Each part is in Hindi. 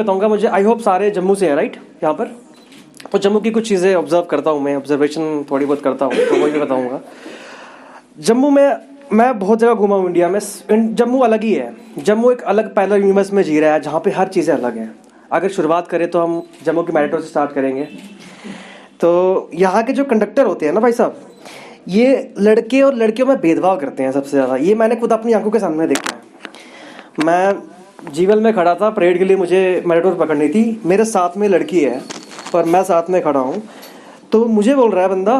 बताऊंगा मुझे, आई होप सारे जम्मू से हैं राइट यहाँ पर। तो जम्मू की कुछ चीज़ें ऑब्जर्व करता हूँ मैं, ऑब्जर्वेशन थोड़ी बहुत करता हूँ, तो वही बताऊंगा। जम्मू में मैं बहुत जगह घूमा हूँ इंडिया में। जम्मू अलग ही है। जम्मू एक अलग पैरेलल यूनिवर्स में जी रहा है जहाँ पे हर चीज़ें अलग हैं। अगर शुरुआत करें तो हम जम्मू के मेट्रो से स्टार्ट करेंगे। तो यहाँ के जो कंडक्टर होते हैं ना भाई साहब, ये लड़के और लड़कियों में भेदभाव करते हैं सबसे ज़्यादा। ये मैंने खुद अपनी आंखों के सामने देखा है। मैं जीवल में खड़ा था परेड के लिए, मुझे मेट्रो पकड़नी थी। मेरे साथ में लड़की है और मैं साथ में खड़ा हूँ। तो मुझे बोल रहा है बंदा,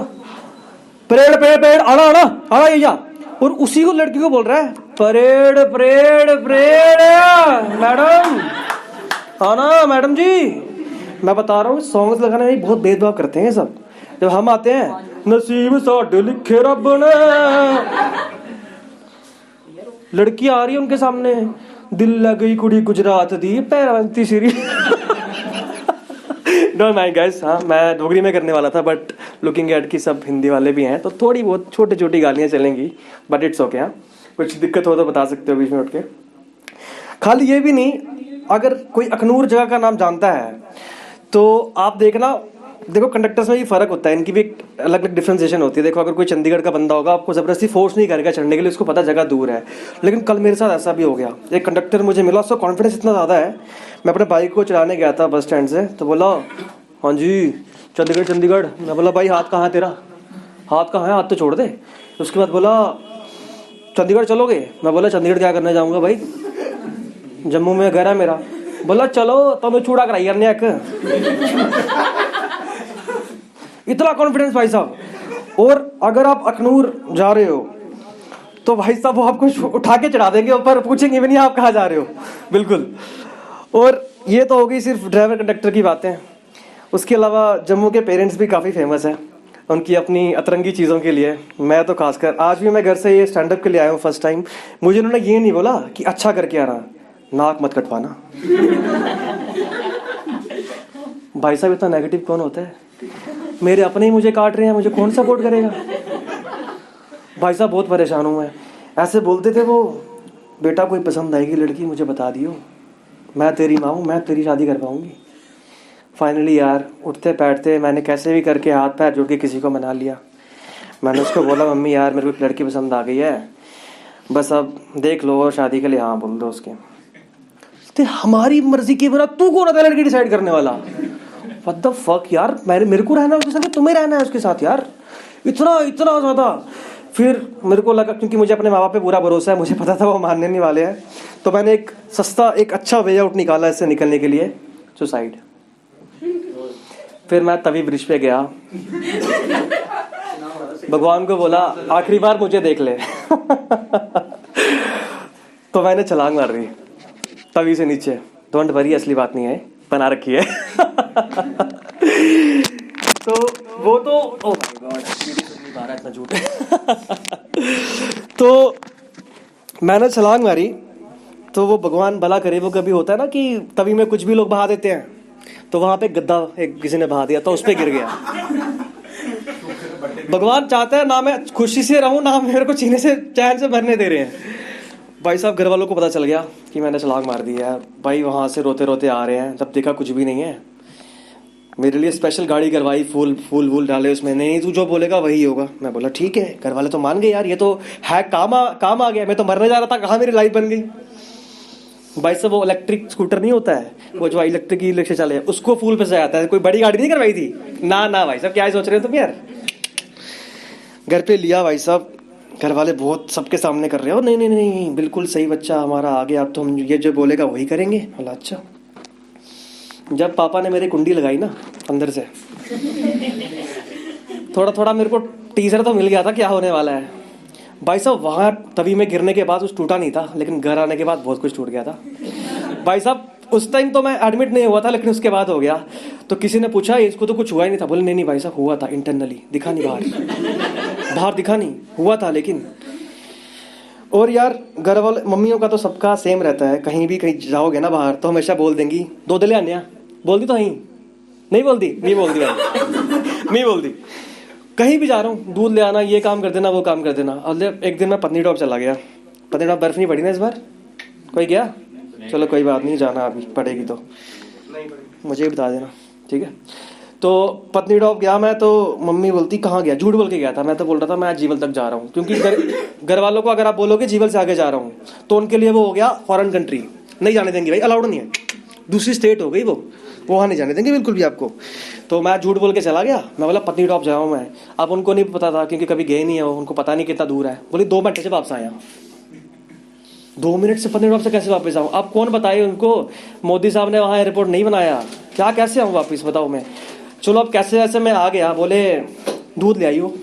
परेड परेड परेड, आना आना आना भैया। और उसी को लड़की को बोल रहा है, परेड परेड परेड मैडम, आना मैडम जी। मैं बता रहा हूँ सॉन्ग्स लगाने में बहुत भेदभाव करते हैं सब। जब हम आते हैं, नसीब साडे लिखे रब ने, लड़की आ रही है उनके सामने, दिल लग गई कुड़ी गुजरात दी पैरवंती श्री। डोंट माइंड गाइस, हाँ मैं डोगरी में करने वाला था, बट लुकिंग एट की सब हिंदी वाले भी हैं तो थोड़ी बहुत छोटी छोटी गालियाँ चलेंगी, बट इट्स ओके। हाँ कुछ दिक्कत हो तो बता सकते हो बीच में उठ के। खाली ये भी नहीं, अगर कोई अखनूर जगह का नाम जानता है तो आप देखना, देखो कंडक्टर्स में भी फ़र्क होता है, इनकी भी अलग अलग डिफ्रेंसिएशन होती है। देखो अगर कोई चंडीगढ़ का बंदा होगा, आपको ज़बरदस्ती फोर्स नहीं करेगा चढ़ने के लिए, उसको पता जगह दूर है। लेकिन कल मेरे साथ ऐसा भी हो गया। एक कंडक्टर मुझे मिला, उसका कॉन्फिडेंस इतना ज़्यादा है। मैं अपने बाइक को चलाने गया था बस स्टैंड से, तो बोला, हाँ जी चंडीगढ़ चंडीगढ़। मैं बोला, भाई हाथ कहाँ है तेरा, हाथ कहाँ है, हाथ तो छोड़ दे। उसके बाद बोला, चंडीगढ़ चलोगे। मैं बोला, चंडीगढ़ क्या करने जाऊँगा भाई, जम्मू में घर है मेरा। बोला, चलो तो मैं चूड़ा कराई करने एक। इतना कॉन्फिडेंस भाई साहब। और अगर आप अखनूर जा रहे हो तो भाई साहब वो आपको उठा के चढ़ा देंगे ऊपर, पूछेंगे भी नहीं आप कहाँ जा रहे हो, बिल्कुल। और ये तो हो गई सिर्फ ड्राइवर कंडक्टर की बातें। उसके अलावा जम्मू के पेरेंट्स भी काफ़ी फेमस हैं उनकी अपनी अतरंगी चीज़ों के लिए। मैं तो खासकर, आज भी मैं घर से ये स्टैंड अप के लिए आया हूँ फर्स्ट टाइम। मुझे उन्होंने ये नहीं बोला कि अच्छा करके आना, नाक मत कटवाना। भाई साहब इतना नेगेटिव कौन होता है, मेरे अपने ही मुझे काट रहे हैं, मुझे कौन सपोर्ट करेगा। भाई साहब बहुत परेशान हूँ मैं। ऐसे बोलते थे वो, बेटा कोई पसंद आएगी लड़की मुझे बता दियो, मैं तेरी माँ हूँ, मैं तेरी शादी कर पाऊँगी। फाइनली यार उठते बैठते मैंने कैसे भी करके हाथ पैर जोड़ के किसी को मना लिया। मैंने उसको बोला, मम्मी यार मेरे को एक लड़की पसंद आ गई है, बस अब देख लो और शादी के लिए हाँ बोल दो उसके। तो हमारी मर्जी के बिना तू कौन होता है लड़की डिसाइड करने वाला। व्हाट द फक यार, मेरे को रहना है उसके साथ, तुम्हें रहना है उसके साथ यार, इतना इतना ज़्यादा। फिर मेरे को लगा, क्योंकि मुझे अपने माँ बाप पे पूरा भरोसा है, मुझे पता था वो मानने नहीं वाले हैं, तो मैंने एक सस्ता एक अच्छा वे आउट निकाला इससे निकलने के लिए, सुसाइड। फिर मैं तवी ब्रिज पे गया, भगवान को बोला आखिरी बार मुझे देख ले। तो मैंने छलांग मार दी तवी से नीचे। डोंट वरी, असली बात नहीं है, बना रखी है। तो वो तो ओह माय गॉड, इतना झूठ। तो मैंने छलांग मारी, तो वो भगवान भला करे, वो कभी होता है ना कि तवी में कुछ भी लोग बहा देते हैं, तो वहां पे गद्दा एक किसी ने बहा दिया तो उस पे गिर गया। भगवान चाहता है ना मैं खुशी से रहूं, ना मेरे को सीने से चैन से भरने दे रहे हैं। भाई साहब घर वालों को पता चल गया कि मैंने छलांग मार दी है। भाई वहाँ से रोते रोते आ रहे हैं, जब देखा कुछ भी नहीं है। मेरे लिए स्पेशल गाड़ी करवाई, फूल फूल वूल डाले उसमें। नहीं तू जो बोलेगा वही होगा। मैं बोला ठीक है। घर वाले तो मान गए यार, ये तो है काम आ गया। मैं तो मरने जा रहा था, कहाँ मेरी लाइफ बन गई। भाई साहब वो इलेक्ट्रिक स्कूटर नहीं होता है, वो जो इलेक्ट्रिक ई रिक्शा चले, उसको फूल पे सजाता है। कोई बड़ी गाड़ी नहीं करवाई थी ना। ना भाई साहब क्या सोच रहे हो तुम यार। घर पे लिया भाई साहब, घर वाले बहुत सबके सामने कर रहे हो, नहीं नहीं नहीं बिल्कुल सही बच्चा हमारा आ गया, अब तो हम ये जो बोलेगा वही करेंगे। बोला अच्छा। जब पापा ने मेरी कुंडी लगाई ना अंदर से, थोड़ा थोड़ा मेरे को टीजर तो मिल गया था क्या होने वाला है। भाई साहब वहाँ तवी में गिरने के बाद कुछ टूटा नहीं था, लेकिन घर आने के बाद बहुत कुछ टूट गया था। भाई साहब उस टाइम तो मैं एडमिट नहीं हुआ था, लेकिन उसके बाद हो गया। तो किसी ने पूछा इसको तो कुछ हुआ ही नहीं था। बोले नहीं नहीं भाई साहब हुआ था, इंटरनली दिखा नहीं, बाहर दिखा नहीं, हुआ था लेकिन। और यार घर वाले मम्मियों का तो सबका सेम रहता है, कहीं भी कहीं जाओगे ना बाहर तो हमेशा बोल देंगी दो दले आने, बोल दी तो नहीं बोल दी, नहीं बोल दी नहीं बोल दी। कहीं भी जा रहा हूँ दूध ले आना, ये काम कर देना, वो काम कर देना। और एक दिन मैं पत्नीटॉप चला गया। पत्नीटॉप बर्फ नहीं पड़ी ना इस बार, कोई गया? चलो कोई बात नहीं, जाना अभी पड़ेगी तो। मुझे भी बता देना, ठीक है। तो पत्नीटॉप गया मैं, तो मम्मी बोलती कहाँ गया, झूठ बोल के गया था। मैं तो बोल रहा था मैं जीवल तक जा रहा हूँ, क्योंकि घर वालों को अगर आप बोलोगे जीवल से आगे जा रहा हूँ तो उनके लिए वो हो गया फॉरेन कंट्री, नहीं जाने देंगे भाई, अलाउड नहीं है, दूसरी स्टेट हो गई वो वहाँ नहीं जाने देंगे बिल्कुल भी आपको। तो मैं झूठ बोल के चला गया, मैं बोला पत्नीटॉप जा रहा हूँ मैं। अब उनको नहीं पता था क्योंकि कभी गए नहीं है वो, उनको पता नहीं कितना दूर है। बोली 2 घंटे से वापस आया। 2 मिनट से पत्नीटॉप से कैसे वापस आऊँ? अब कौन बताए उनको, मोदी साहब ने वहाँ एयरपोर्ट नहीं बनाया, क्या कैसे आऊँ वापस बताओ मैं। चलो अब कैसे वैसे मैं आ गया। बोले दूध ले आई हो,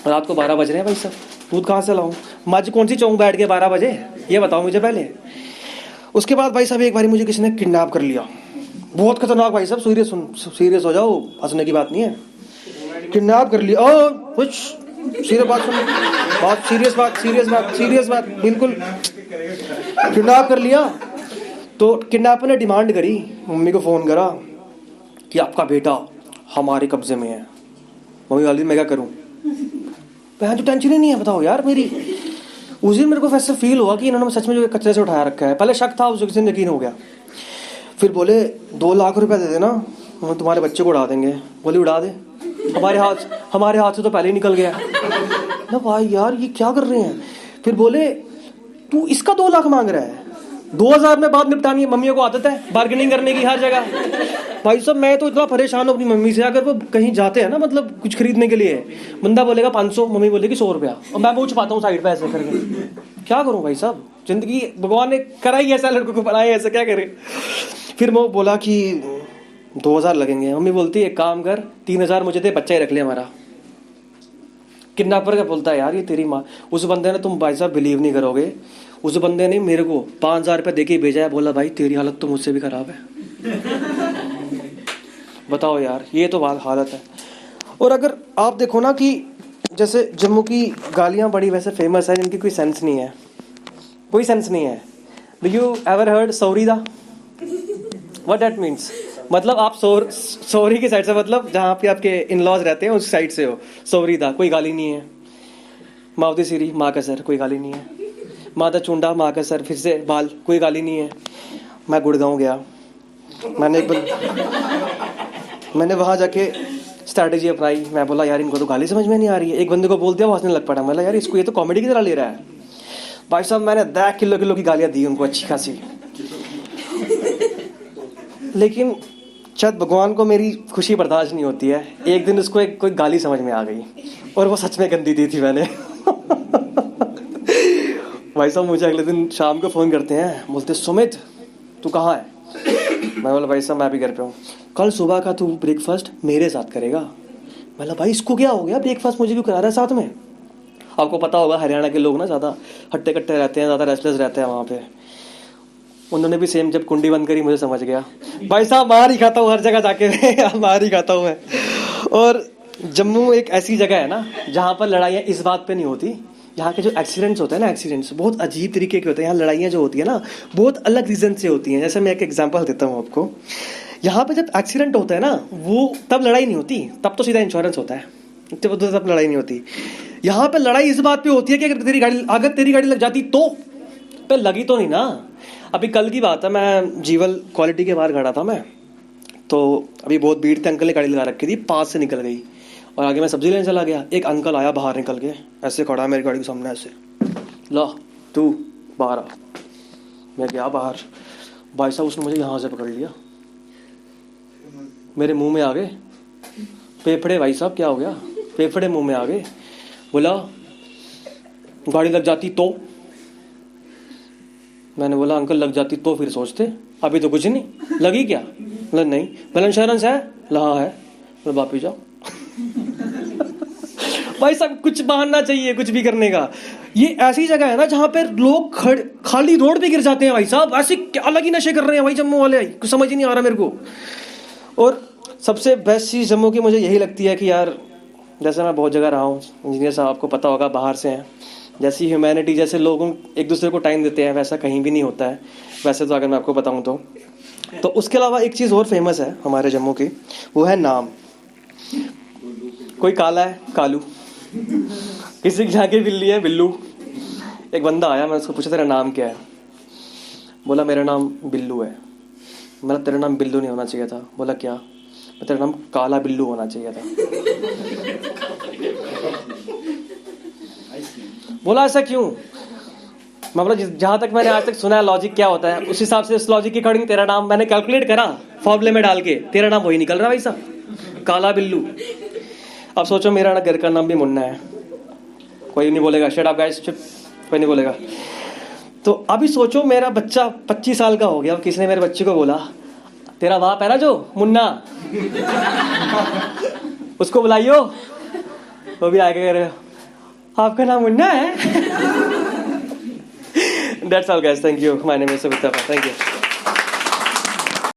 रात को 12 बज रहे हैं भाई साहब, दूध कहाँ से लाऊं? मज कौन सी चौंक बैठ के 12 बजे, ये बताओ मुझे पहले। उसके बाद भाई साहब एक बार मुझे किसी ने किडनैप कर लिया, बहुत खतरनाक भाई साहब, सीरियस हो जाओ, हंसने की बात नहीं है। किडनैप कर लिया, ओ कुछ सीरियस बात सुन, बात सीरियस बात बिल्कुल। किडनैप कर लिया तो किडनैपर ने डिमांड करी, मम्मी को फ़ोन करा कि आपका बेटा हमारे कब्जे में है। मम्मी वाली मैं क्या करूं? बहन तो टेंशन ही नहीं है, बताओ यार मेरी। उस दिन मेरे को वैसे फील हुआ कि इन्होंने सच में जो कचरे से उठाया रखा है। पहले शक था, उस दिन यकीन हो गया। फिर बोले 2 लाख रुपए दे देना, हम तुम्हारे बच्चे को उड़ा देंगे। बोली उड़ा दे, हमारे हाथ से तो पहले ही निकल गया ना भाई यार, ये क्या कर रहे हैं। फिर बोले तू इसका 2 लाख मांग रहा है, 2000 में बात निपटानी है। मम्मियों को आदत है बार्गेनिंग करने की हर जगह। भाई साहब मैं तो इतना परेशान हूँ अपनी मम्मी से, अगर वो कहीं जाते हैं ना, मतलब कुछ खरीदने के लिए, बंदा बोलेगा 500, मम्मी बोलेगी 100 रुपया, और मैं वो छुपाता हूँ साइड पे ऐसे करके। क्या करूँ भाई साहब, जिंदगी भगवान ने करा ही ऐसा, लड़कों को बनाया ऐसा, क्या करे। फिर वो बोला कि 2000 लगेंगे। मम्मी बोलती एक काम कर, 3000 मुझे दे, बच्चा ही रख ले हमारा। किडनैपर का बोलता है यार ये तेरी माँ। उस बंदे ने, तुम भाई साहब बिलीव नहीं करोगे, उस बंदे ने मेरे को 5000 रुपये दे के भेजा है। बोला भाई तेरी हालत तो मुझसे भी खराब है। बताओ यार, ये तो हालत है। और अगर आप देखो ना कि जैसे जम्मू की गालियाँ बड़ी वैसे फेमस है, जिनकी कोई सेंस नहीं है, कोई सेंस नहीं है। डू यू एवर हर्ड सौरीदा? What that means? मतलब आप सौरी की साइड से, मतलब जहाँ पे आपके इन लॉज रहते हैं उस साइड से हो। सौरीदा कोई गाली नहीं है। मावदी सीरी माँ का सर, कोई गाली नहीं है। माता चुंडा माँ का सर, फिर से बाल, कोई गाली नहीं है। मैं गुड़गांव गया, मैंने वहाँ जाके स्ट्रैटेजी अपनाई। मैं बोला यार इनको तो गाली समझ में नहीं आ रही है। एक बंदे को बोल दिया, वो हंसने लग पड़ा। मैं बोला यार इसको, ये तो कॉमेडी की तरह ले रहा है। भाई साहब मैंने 10 किलो की गालियाँ दी उनको, अच्छी खासी। लेकिन शायद भगवान को मेरी खुशी बर्दाश्त नहीं होती है। एक दिन उसको कोई गाली समझ में आ गई, और वो सच में गंदी दी थी मैंने। भाई साहब मुझे अगले दिन शाम को फ़ोन करते हैं, बोलते सुमित तू कहाँ है? मैं बोला भाई साहब मैं भी घर पे हूँ। कल सुबह का तू ब्रेकफास्ट मेरे साथ करेगा। मैं बोला भाई इसको क्या हो गया, ब्रेकफास्ट मुझे क्यों करा रहा है साथ में? आपको पता होगा हरियाणा के लोग ना ज़्यादा हट्टे कट्टे रहते हैं, ज़्यादा रेस्टलेस रहते हैं वहाँ पे। उन्होंने भी सेम जब कुंडी बंद करी, मुझे समझ गया भाई साहब मार ही खाता हूँ हर जगह जाके। मार ही खाता हूँ मैं। और जम्मू एक ऐसी जगह है ना जहाँ पर लड़ाइयाँ इस बात पे नहीं होती। यहाँ के जो एक्सीडेंट्स होते हैं ना, एक्सीडेंट्स बहुत अजीब तरीके के होते हैं। यहाँ लड़ाइयाँ जो होती है ना बहुत अलग रीज़न से होती हैं। जैसे मैं एक एग्जांपल देता हूँ आपको। यहाँ पे जब एक्सीडेंट होता है ना, वो तब लड़ाई नहीं होती, तब तो सीधा इंश्योरेंस होता है, तब लड़ाई नहीं होती। यहाँ पे लड़ाई इस बात पे होती है कि अगर तेरी गाड़ी लग जाती तो, पे लगी तो नहीं ना। अभी कल की बात है, मैं जीवल क्वालिटी के बाहर खड़ा था मैं, तो अभी बहुत भीड़ थी, अंकल ने गाड़ी लगा रखी थी, पास से निकल गई और आगे मैं सब्जी लेने चला गया। एक अंकल आया बाहर निकल के, ऐसे खड़ा है मेरी गाड़ी के सामने, ऐसे ला तू बाहर आ। मैं गया बाहर, भाई साहब उसने मुझे यहाँ से पकड़ लिया, मेरे मुंह में आ गए फेफड़े। भाई साहब क्या हो गया, फेफड़े मुंह में आ गए। बोला गाड़ी लग जाती तो? मैंने बोला अंकल लग जाती तो फिर सोचते, अभी तो कुछ नहीं लगी क्या? बोला नहीं। बोला इंश्योरेंस है? हाँ है। बोला वापिस जाओ। भाई साहब कुछ बहाना चाहिए कुछ भी करने का। ये ऐसी जगह है ना जहाँ पे लोग खाली रोड पे गिर जाते हैं भाई साहब। ऐसे अलग ही नशे कर रहे हैं भाई जम्मू वाले, कुछ समझ ही नहीं आ रहा मेरे को। और सबसे बेस्ट चीज़ जम्मू की मुझे यही लगती है कि यार, जैसे मैं बहुत जगह रहा हूँ, इंजीनियर साहब आपको पता होगा बाहर से हैं, जैसी ह्यूमैनिटी, जैसे लोगों एक दूसरे को टाइम देते हैं, वैसा कहीं भी नहीं होता है वैसे तो, अगर मैं आपको बताऊँ तो उसके अलावा एक चीज़ और फेमस है हमारे जम्मू की, वो है नाम। कोई काला है कालू, किसी की आगे बिल्ली है बिल्लू। एक बंदा आया, मैं उसको पूछा तेरा नाम क्या है? बोला मेरा नाम बिल्लू है। मेरा तेरा नाम बिल्लू नहीं होना चाहिए था। बोला क्या? तेरा नाम काला बिल्लू होना चाहिए था। बोला ऐसा क्यों? मैं बोला जहां तक मैंने आज तक सुना है लॉजिक क्या होता है, उस हिसाब से उस लॉजिक के अकॉर्डिंग तेरा नाम मैंने कैलकुलेट करा फॉर्मूले में डाल के, तेरा नाम वही निकल रहा भाई साहब, काला बिल्लू। अब सोचो मेरा ना घर का नाम भी मुन्ना है, कोई नहीं बोलेगा, शट अप गाइस, चुप, कोई नहीं बोलेगा। तो अभी सोचो मेरा बच्चा 25 साल का हो गया, किसी ने मेरे बच्चे को बोला तेरा बाप है ना जो मुन्ना, उसको बुलाइयो, वो भी आगे कह रहे आपका नाम मुन्ना है। That's all guys, thank you, my name is Savita, thank you.